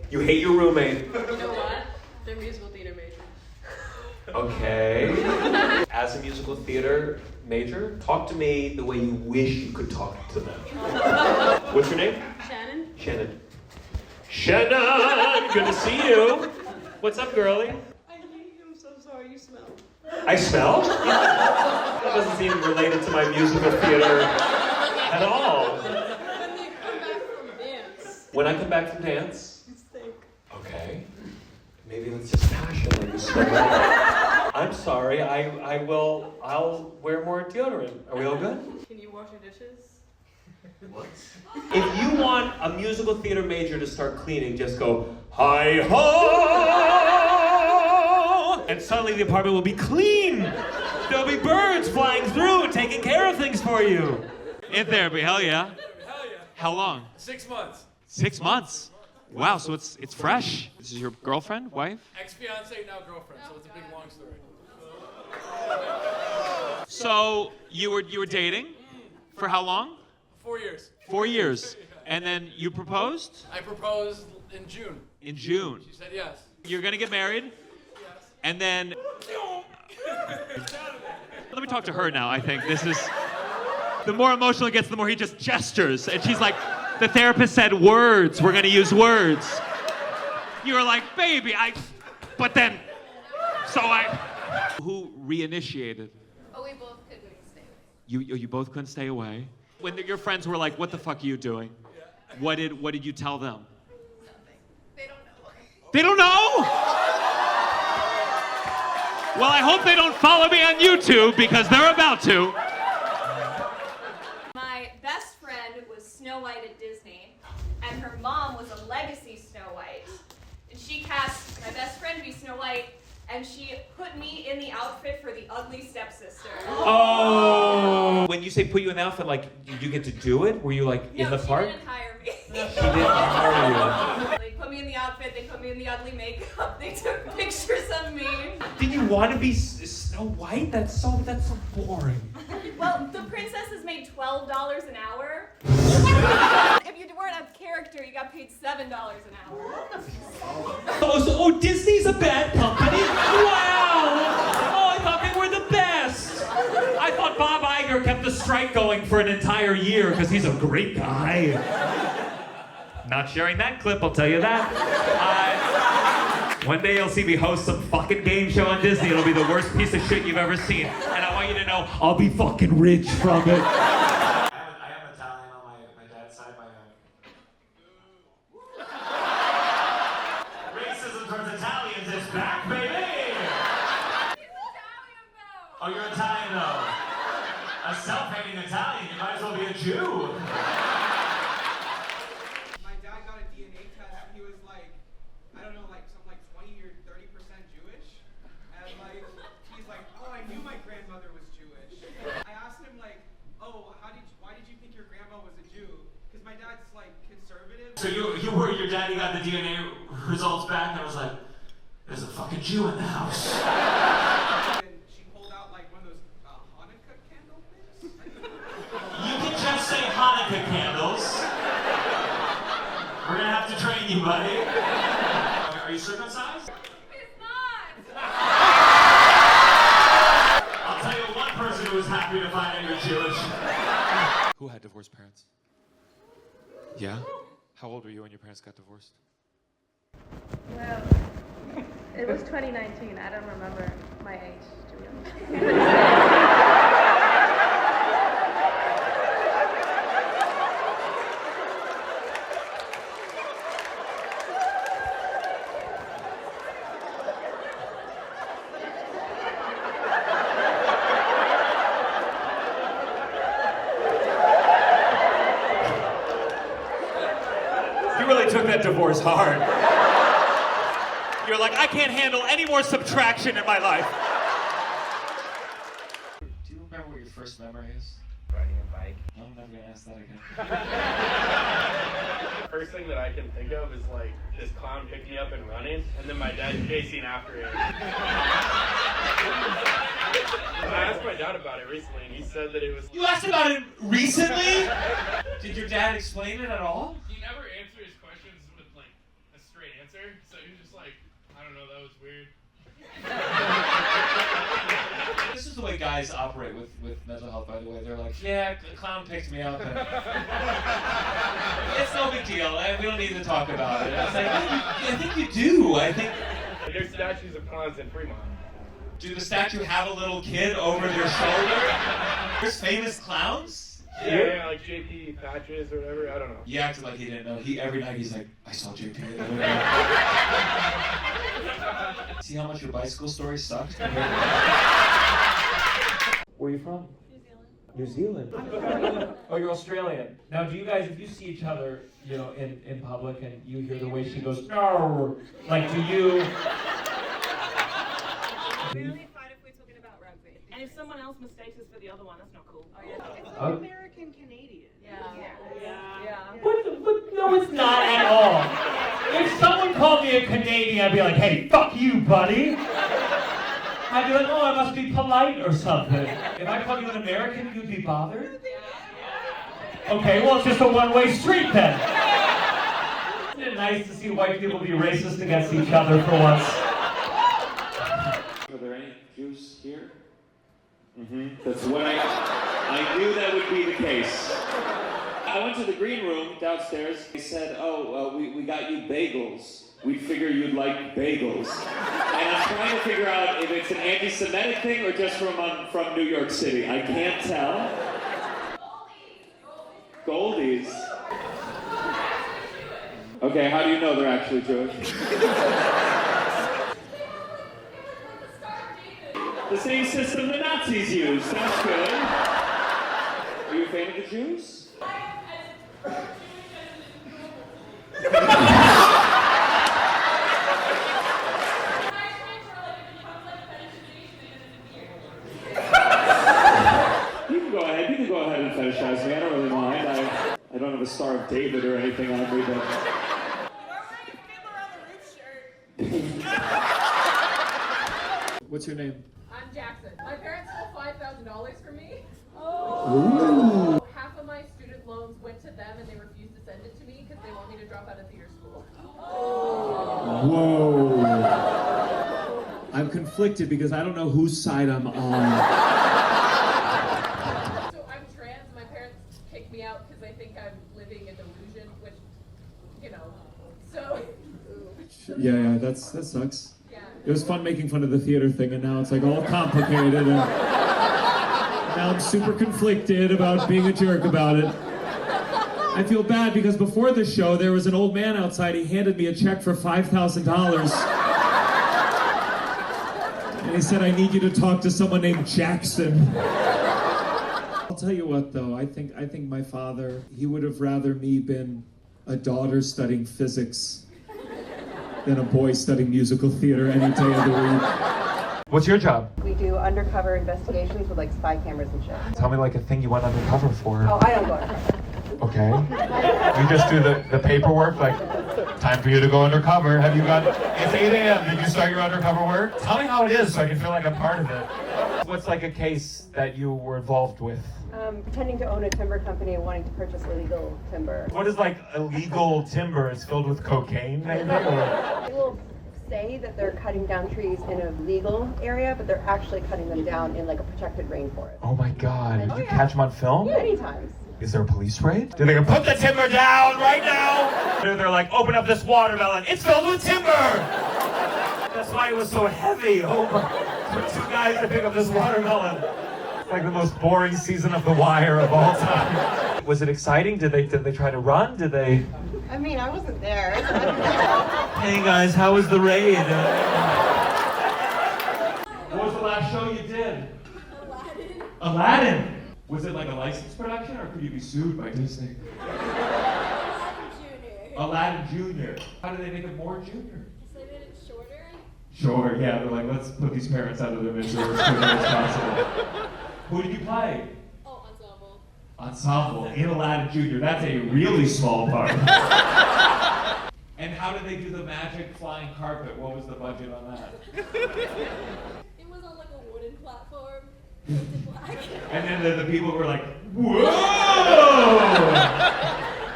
You hate your roommate. You know what? They're musical theater majors. Okay. As a musical theater major, talk to me the way you wish you could talk to them. What's your name? Shannon? Shannon. Shannon! Good to see you. What's up, girlie? I hate you. I'm so sorry. You smell. I smell? That doesn't seem related to my musical theater at all. When you come back from dance. When I come back from dance? You stink. Okay. Maybe it's just passion that you smell like. I'm sorry. I'll wear more deodorant. Are we all good? Can you wash your dishes? What? If you want a musical theater major to start cleaning, just go, hi-ho! And suddenly the apartment will be clean. There'll be birds flying through and taking care of things for you. In therapy, hell yeah. Hell yeah. How long? 6 months. 6 months. Wow, so it's fresh. This is your girlfriend, wife? Ex-fiance, now girlfriend, so it's a big long story. So you were dating for how long? 4 years. 4 years. And then you proposed? I proposed in June. In June. She said yes. You're gonna get married? Yes. And then let me talk to her now, I think. This is the more emotional it gets, the more he just gestures. And she's like, the therapist said words. We're gonna use words. You were like, baby, but then, who reinitiated? Oh, we both couldn't stay away. You both couldn't stay away? When your friends were like, what the fuck are you doing? What did you tell them? Nothing. They don't know. They don't know? Well, I hope they don't follow me on YouTube because they're about to. My best friend was Snow White at Disney, and her mom was a legacy Snow White. And she cast my best friend to be Snow White, and she put me in the outfit for the ugly stepsister. Oh. When you say put you in the outfit, like, did you get to do it? Were you like in the part? No, she didn't hire me. She didn't hire you. They put me in the outfit, they put me in the ugly makeup, they took pictures of me. Did you want to be Snow White? That's so boring. Well, the princesses made $12 an hour. If you weren't a character, you got paid $7 an hour. Oh, Disney's a bad company? Wow! Oh, I thought they were the best. I thought Bob Iger kept the strike going for an entire year because he's a great guy. Not sharing that clip, I'll tell you that. One day you'll see me host some fucking game show on Disney. It'll be the worst piece of shit you've ever seen. And I want you to know, I'll be fucking rich from it. I am Italian on my dad's side. Racism towards Italians is back, baby! Oh, you're Italian though. A self-hating Italian, you might as well be a Jew. My dad got a DNA test and he was like, I don't know, like something like 20 or 30% Jewish. And like, he's like, oh, I knew my grandmother was Jewish. I asked him like, oh, why did you think your grandma was a Jew? Because my dad's like conservative. So you were, your daddy got the DNA results back and I was like, there's a fucking Jew in the house. And she pulled out like one of those Hanukkah candle things. You can just say Hanukkah candles. We're gonna have to train you, buddy. Are you circumcised? It's not! I'll tell you one person who was happy to find out you're Jewish. Who had divorced parents? Yeah? How old were you when your parents got divorced? Well, it was 2019. I don't remember my age, to be honest. You really took that divorce hard. You're like, I can't handle any more subtraction in my life. Do you remember what your first memory is? Riding a bike. No, I'm never gonna ask that again. The first thing that I can think of is like this clown picking me up and running, and then my dad chasing after it. I asked my dad about it recently, and he said that it was. You asked about it recently? Did your dad explain it at all? He never answered his questions with like a straight answer. answer. So he was just like, I don't know, that was weird. This is the way guys operate with mental health, by the way. They're like, yeah, the clown picked me up. And it's no big deal. We don't need to talk about it. It's like, I think you do. I think. There's statues of clowns in Fremont. Do the statue have a little kid over their shoulder? There's famous clowns? Yeah, like JP Patches or whatever. I don't know. He acted like he didn't know. Every night he's like, I saw JP. See how much your bicycle story sucked? Where are you from? New Zealand. New Zealand? Oh, you're Australian. Now, do you guys, if you see each other, you know, in public and you hear the way she goes, no, like, do you... We only fight if we're talking about rugby. And if someone else mistakes us for the other one, that's not cool. Oh, yeah. It's like American Canadian. Yeah. But no, it's not at all. If someone called me a Canadian, I'd be like, hey, fuck you, buddy. I'd be like, oh, I must be polite or something. If I called you an American, you'd be bothered? Okay, well, it's just a one-way street then. Isn't it nice to see white people be racist against each other for once? Are there any Jews here? That's what I knew that would be the case. I went to the green room downstairs. They said, we got you bagels. We figure you'd like bagels. And I'm trying to figure out if it's an anti-Semitic thing or just from New York City. I can't tell. Goldies. Okay, how do you know they're actually Jewish? The same system the Nazis used. That's good. Are you a fan of the Jews? You can go ahead and fetishize me. I don't really mind. I don't have a Star of David or anything on me, but... What's your name? I'm Jackson. My parents stole $5,000 from me. Ooh. Half of my student loans went to them and they refused to send it to me because they want me to drop out of theater school. Whoa. I'm conflicted because I don't know whose side I'm on. So I'm trans. My parents kicked me out because they think I'm living a delusion, which, you know, so... Yeah, that sucks. Yeah. It was fun making fun of the theater thing, and now it's like all complicated, and now I'm super conflicted about being a jerk about it. I feel bad because before the show, there was an old man outside. He handed me a check for $5,000. And he said, I need you to talk to someone named Jackson. I'll tell you what, though, I think my father, he would have rather me been a daughter studying physics than a boy studying musical theater any day of the week. What's your job? We do undercover investigations with like spy cameras and shit. Tell me like a thing you went undercover for. Oh, I don't go undercover. Okay. You just do the paperwork, like, time for you to go undercover. Have you got, it's 8 a.m. Did you start your undercover work? Tell me how it is so I can feel like I'm part of it. What's like a case that you were involved with? Pretending to own a timber company and wanting to purchase illegal timber. What is like illegal timber? It's filled with cocaine, maybe? Or? They will say that they're cutting down trees in a legal area, but they're actually cutting them down in like a protected rainforest. Oh my God, did you catch them on film? Many times. Is there a police raid? Do they go, put the timber down right now? Or they're like, open up this watermelon. It's filled with timber! That's why it was so heavy. Oh my, for two guys to pick up this watermelon. It's like the most boring season of The Wire of all time. Was it exciting? Did they try to run? Did they? I mean, I wasn't there. So I don't know. Hey guys, how was the raid? What was the last show you did? Aladdin. Aladdin? Was it like a licensed production, or could you be sued by Disney? Aladdin Jr. How did they make it more junior? So they made it shorter. Sure, yeah, they're like, let's put these parents out of their misery as quickly as possible. Who did you play? Oh, ensemble. Ensemble in Aladdin Jr. That's a really small part. And how did they do the magic flying carpet? What was the budget on that? It was on like a wooden platform, painted black. And then the people were like, whoa!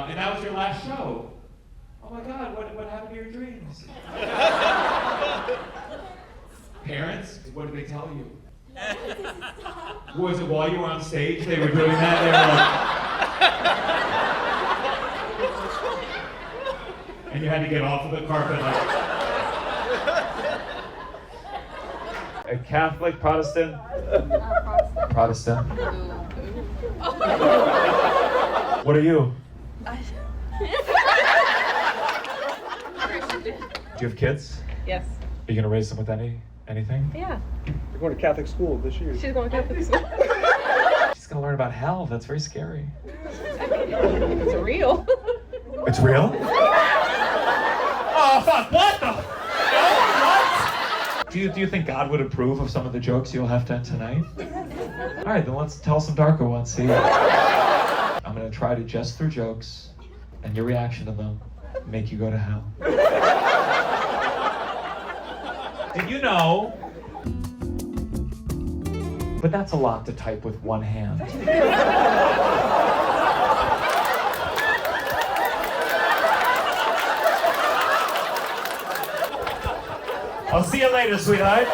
And that was your last show. Oh my God, what happened to your dreams? Parents, what did they tell you? Was it while you were on stage they were doing that? They were like... And you had to get off of the carpet like... A Catholic, Protestant? Protestant. What are you? Do you have kids? Yes. Are you gonna raise them with anything? Yeah. You're going to Catholic school this year. She's going to Catholic school. She's gonna learn about hell. That's very scary. It's real. It's real? Oh fuck! What the? What? Do you think God would approve of some of the jokes you'll have done tonight? All right, then let's tell some darker ones. See, I'm gonna try to jest through jokes, and your reaction to them make you go to hell. Did you know? But that's a lot to type with one hand. I'll see you later, sweetheart.